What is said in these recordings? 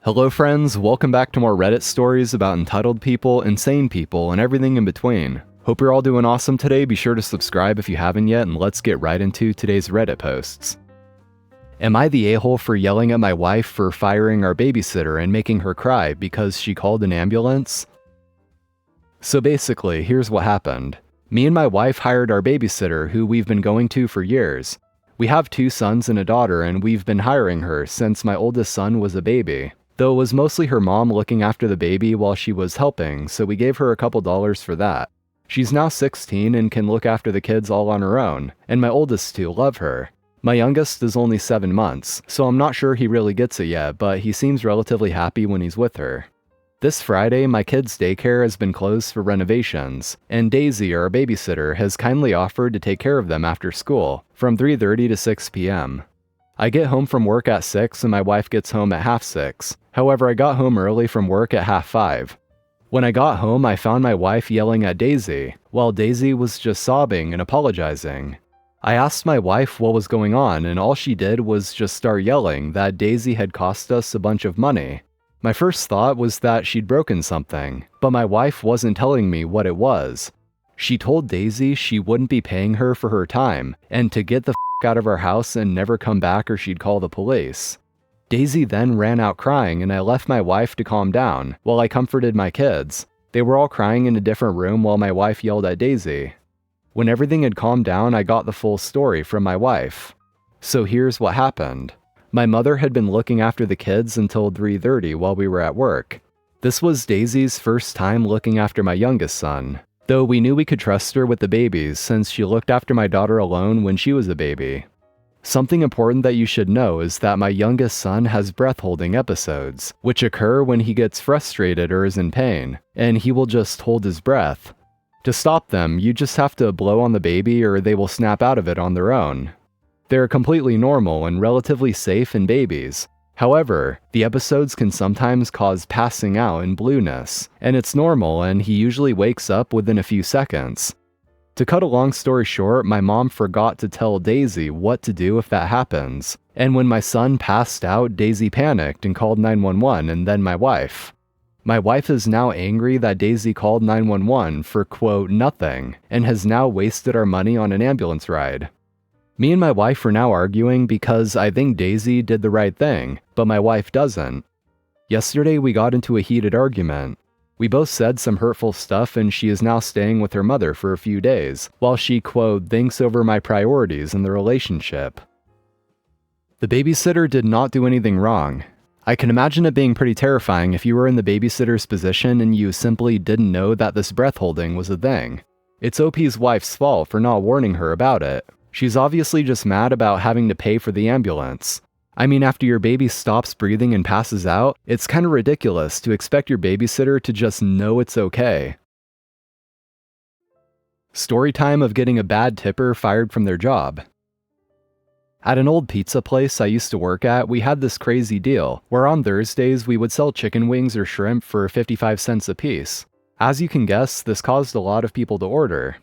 Hello friends, welcome back to more Reddit stories about entitled people, insane people, and everything in between. Hope you're all doing awesome today. Be sure to subscribe if you haven't yet, and let's get right into today's Reddit posts. Am I the a-hole for yelling at my wife for firing our babysitter and making her cry because she called an ambulance? So basically, here's what happened. Me and my wife hired our babysitter, who we've been going to for years. We have 2 sons and a daughter, and we've been hiring her since my oldest son was a baby. Though it was mostly her mom looking after the baby while she was helping, so we gave her a couple dollars for that. She's now 16 and can look after the kids all on her own, and my oldest 2 love her. My youngest is only 7 months, so I'm not sure he really gets it yet, but he seems relatively happy when he's with her. This Friday, my kids' daycare has been closed for renovations, and Daisy, our babysitter, has kindly offered to take care of them after school, from 3:30 to 6 p.m. I get home from work at 6 and my wife gets home at 5:30. However, I got home early from work at 5:30. When I got home, I found my wife yelling at Daisy, while Daisy was just sobbing and apologizing. I asked my wife what was going on, and all she did was just start yelling that Daisy had cost us a bunch of money. My first thought was that she'd broken something, but my wife wasn't telling me what it was. She told Daisy she wouldn't be paying her for her time, and to get the out of our house and never come back or she'd call the police. Daisy then ran out crying, and I left my wife to calm down while I comforted my kids. They were all crying in a different room while my wife yelled at Daisy. When everything had calmed down, I got the full story from my wife. So here's what happened. My mother had been looking after the kids until 3:30 while we were at work. This was Daisy's first time looking after my youngest son, though we knew we could trust her with the babies since she looked after my daughter alone when she was a baby. Something important that you should know is that my youngest son has breath-holding episodes, which occur when he gets frustrated or is in pain, and he will just hold his breath. To stop them, you just have to blow on the baby or they will snap out of it on their own. They're completely normal and relatively safe in babies. However, the episodes can sometimes cause passing out and blueness, and it's normal and he usually wakes up within a few seconds. To cut a long story short, my mom forgot to tell Daisy what to do if that happens, and when my son passed out, Daisy panicked and called 911 and then my wife. My wife is now angry that Daisy called 911 for quote nothing, and has now wasted our money on an ambulance ride. Me and my wife are now arguing because I think Daisy did the right thing, but my wife doesn't. Yesterday we got into a heated argument. We both said some hurtful stuff and she is now staying with her mother for a few days, while she, quote, thinks over my priorities in the relationship. The babysitter did not do anything wrong. I can imagine it being pretty terrifying if you were in the babysitter's position and you simply didn't know that this breath holding was a thing. It's OP's wife's fault for not warning her about it. She's obviously just mad about having to pay for the ambulance. I mean, after your baby stops breathing and passes out, it's kind of ridiculous to expect your babysitter to just know it's okay. Story time of getting a bad tipper fired from their job. At an old pizza place I used to work at, we had this crazy deal, where on Thursdays we would sell chicken wings or shrimp for 55 cents a piece. As you can guess, this caused a lot of people to order.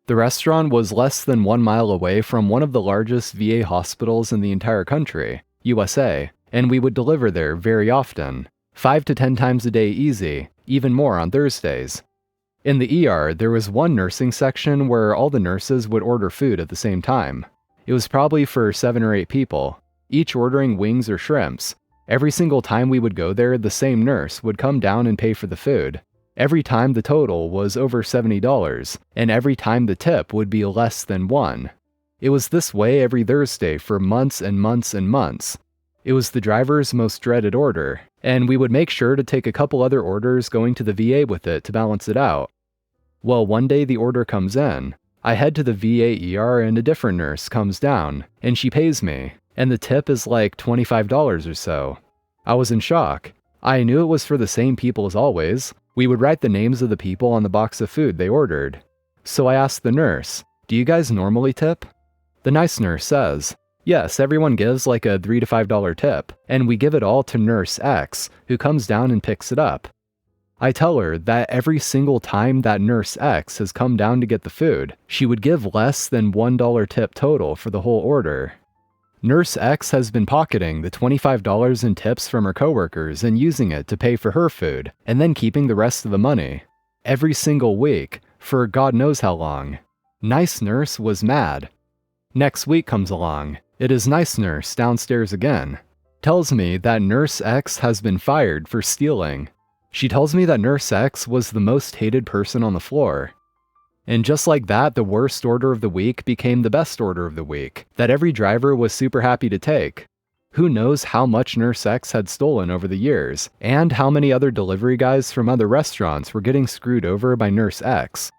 The restaurant was less than 1 mile away from one of the largest VA hospitals in the entire country, USA, and we would deliver there very often, 5 to 10 times a day easy, even more on Thursdays. In the ER, there was one nursing section where all the nurses would order food at the same time. It was probably for 7 or 8 people, each ordering wings or shrimps. Every single time we would go there, the same nurse would come down and pay for the food. Every time the total was over $70, and every time the tip would be less than 1. It was this way every Thursday for months and months and months. It was the driver's most dreaded order, and we would make sure to take a couple other orders going to the VA with it to balance it out. Well, one day the order comes in. I head to the VA ER and a different nurse comes down, and she pays me, and the tip is like $25 or so. I was in shock. I knew it was for the same people as always. We would write the names of the people on the box of food they ordered. So I asked the nurse, "Do you guys normally tip?" The nice nurse says, "Yes, everyone gives like a $3 to $5 tip, and we give it all to Nurse X, who comes down and picks it up." I tell her that every single time that Nurse X has come down to get the food, she would give less than $1 tip total for the whole order. Nurse X has been pocketing the $25 in tips from her coworkers and using it to pay for her food, and then keeping the rest of the money. Every single week, for God knows how long. Nice Nurse was mad. Next week comes along. It is Nice Nurse downstairs again. Tells me that Nurse X has been fired for stealing. She tells me that Nurse X was the most hated person on the floor. And just like that, the worst order of the week became the best order of the week, that every driver was super happy to take. Who knows how much Nurse X had stolen over the years, and how many other delivery guys from other restaurants were getting screwed over by Nurse X.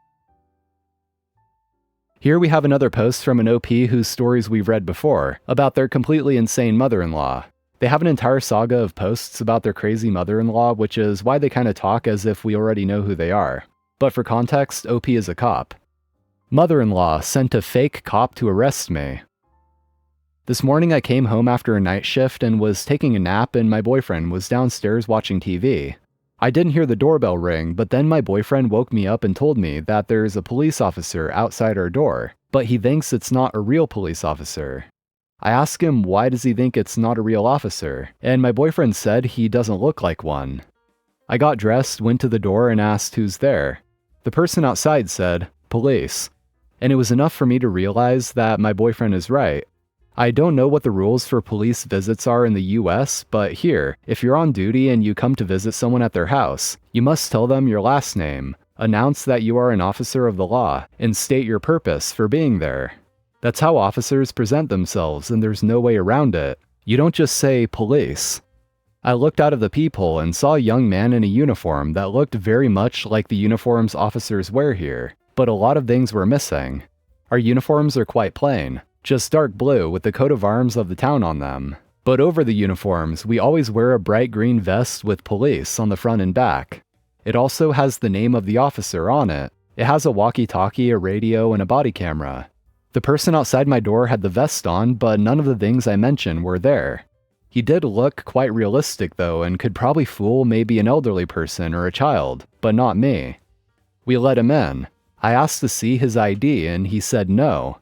Here we have another post from an OP whose stories we've read before, about their completely insane mother-in-law. They have an entire saga of posts about their crazy mother-in-law, which is why they kind of talk as if we already know who they are. But for context, OP is a cop. Mother-in-law sent a fake cop to arrest me. This morning I came home after a night shift and was taking a nap, and my boyfriend was downstairs watching TV. I didn't hear the doorbell ring, but then my boyfriend woke me up and told me that there is a police officer outside our door, but he thinks it's not a real police officer. I asked him why does he think it's not a real officer, and my boyfriend said he doesn't look like one. I got dressed, went to the door, and asked who's there. The person outside said, "Police." And it was enough for me to realize that my boyfriend is right. I don't know what the rules for police visits are in the US, but here, if you're on duty and you come to visit someone at their house, you must tell them your last name, announce that you are an officer of the law, and state your purpose for being there. That's how officers present themselves, and there's no way around it. You don't just say, "Police." I looked out of the peephole and saw a young man in a uniform that looked very much like the uniforms officers wear here, but a lot of things were missing. Our uniforms are quite plain, just dark blue with the coat of arms of the town on them. But over the uniforms, we always wear a bright green vest with police on the front and back. It also has the name of the officer on it. It has a walkie-talkie, a radio, and a body camera. The person outside my door had the vest on, but none of the things I mentioned were there. He did look quite realistic though, and could probably fool maybe an elderly person or a child, but not me. We let him in. I asked to see his ID and he said no.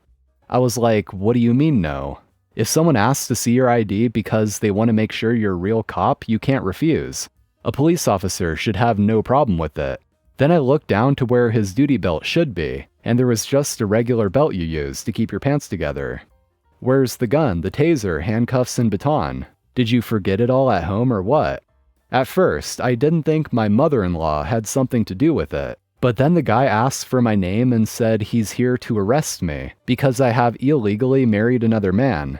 I was like, what do you mean no? If someone asks to see your ID because they want to make sure you're a real cop, you can't refuse. A police officer should have no problem with it. Then I looked down to where his duty belt should be, and there was just a regular belt you use to keep your pants together. Where's the gun, the taser, handcuffs, and baton? Did you forget it all at home or what? At first, I didn't think my mother-in-law had something to do with it, but then the guy asked for my name and said he's here to arrest me because I have illegally married another man.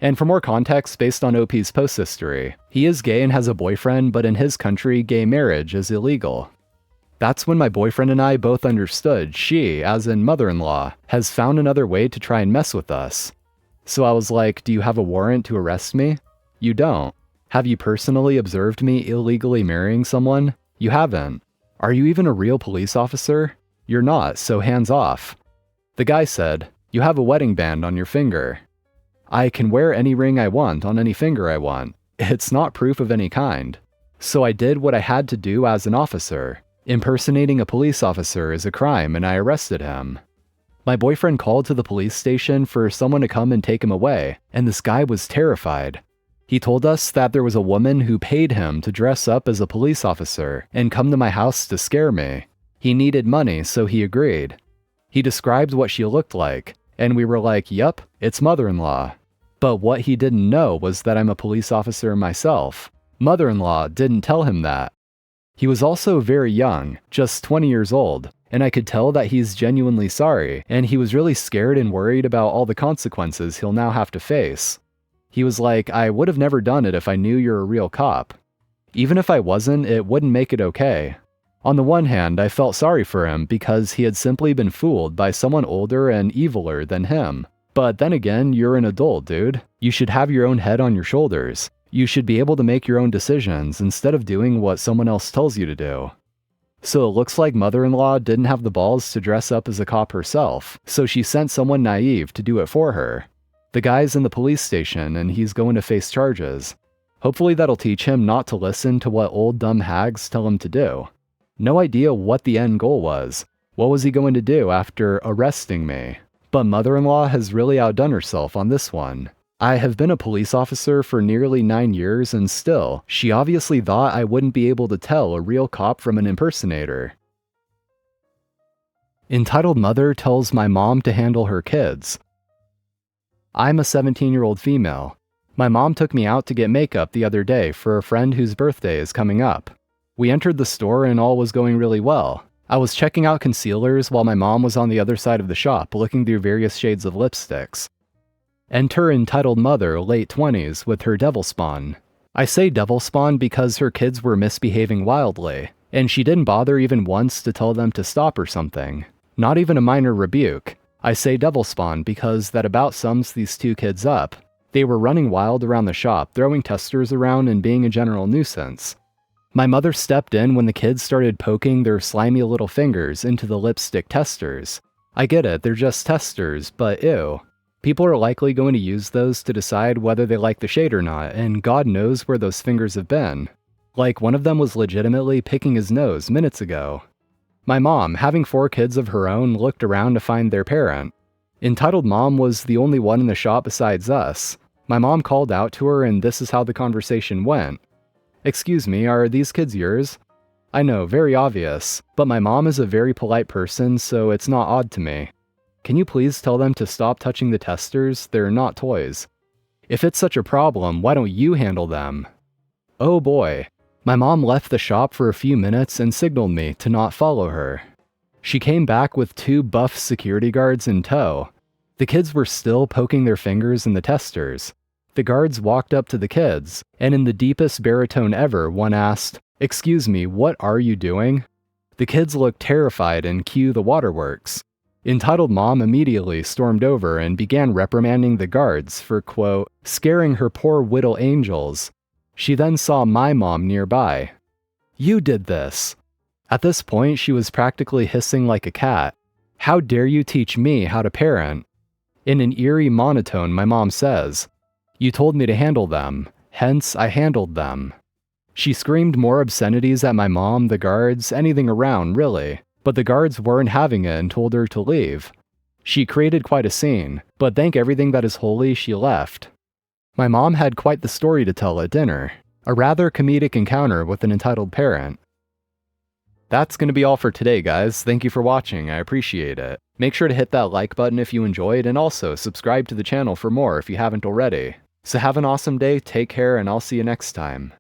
And for more context based on OP's post history, he is gay and has a boyfriend, but in his country, gay marriage is illegal. That's when my boyfriend and I both understood she, as in mother-in-law, has found another way to try and mess with us. So I was like, do you have a warrant to arrest me? You don't. Have you personally observed me illegally marrying someone? You haven't. Are you even a real police officer? You're not, so hands off. The guy said, you have a wedding band on your finger. I can wear any ring I want on any finger I want. It's not proof of any kind. So I did what I had to do as an officer. Impersonating a police officer is a crime and I arrested him. My boyfriend called to the police station for someone to come and take him away, and this guy was terrified. He told us that there was a woman who paid him to dress up as a police officer and come to my house to scare me. He needed money, so he agreed. He described what she looked like, and we were like, yup, it's mother-in-law. But what he didn't know was that I'm a police officer myself. Mother-in-law didn't tell him that. He was also very young, just 20 years old, and I could tell that he's genuinely sorry, and he was really scared and worried about all the consequences he'll now have to face. He was like, I would have never done it if I knew you're a real cop. Even if I wasn't, it wouldn't make it okay. On the one hand, I felt sorry for him because he had simply been fooled by someone older and eviler than him. But then again, you're an adult, dude. You should have your own head on your shoulders. You should be able to make your own decisions instead of doing what someone else tells you to do. So it looks like mother-in-law didn't have the balls to dress up as a cop herself, so she sent someone naive to do it for her. The guy's in the police station and he's going to face charges. Hopefully that'll teach him not to listen to what old dumb hags tell him to do. No idea what the end goal was. What was he going to do after arresting me? But mother-in-law has really outdone herself on this one. I have been a police officer for nearly 9 years and still, she obviously thought I wouldn't be able to tell a real cop from an impersonator. Entitled mother tells my mom to handle her kids. I'm a 17-year-old female. My mom took me out to get makeup the other day for a friend whose birthday is coming up. We entered the store and all was going really well. I was checking out concealers while my mom was on the other side of the shop looking through various shades of lipsticks. Enter entitled mother, late 20s, with her devil spawn. I say devil spawn because her kids were misbehaving wildly, and she didn't bother even once to tell them to stop or something. Not even a minor rebuke. I say devil spawn because that about sums these two kids up. They were running wild around the shop, throwing testers around and being a general nuisance. My mother stepped in when the kids started poking their slimy little fingers into the lipstick testers. I get it, they're just testers, but ew. People are likely going to use those to decide whether they like the shade or not, and God knows where those fingers have been. Like, one of them was legitimately picking his nose minutes ago. My mom, having 4 kids of her own, looked around to find their parent. Entitled mom was the only one in the shop besides us. My mom called out to her and this is how the conversation went. "Excuse me, are these kids yours?" I know, very obvious, but my mom is a very polite person, so it's not odd to me. "Can you please tell them to stop touching the testers? They're not toys." "If it's such a problem, why don't you handle them?" Oh boy. My mom left the shop for a few minutes and signaled me to not follow her. She came back with 2 buff security guards in tow. The kids were still poking their fingers in the testers. The guards walked up to the kids, and in the deepest baritone ever, one asked, "Excuse me, what are you doing?" The kids looked terrified and cue the waterworks. Entitled mom immediately stormed over and began reprimanding the guards for, quote, scaring her poor whittle angels. She then saw my mom nearby. "You did this." At this point, she was practically hissing like a cat. "How dare you teach me how to parent?" In an eerie monotone, my mom says, "You told me to handle them, hence I handled them." She screamed more obscenities at my mom, the guards, anything around, really. But the guards weren't having it and told her to leave. She created quite a scene, but thank everything that is holy, she left. My mom had quite the story to tell at dinner. A rather comedic encounter with an entitled parent. That's gonna be all for today, guys. Thank you for watching, I appreciate it. Make sure to hit that like button if you enjoyed, and also subscribe to the channel for more if you haven't already. So have an awesome day, take care, and I'll see you next time.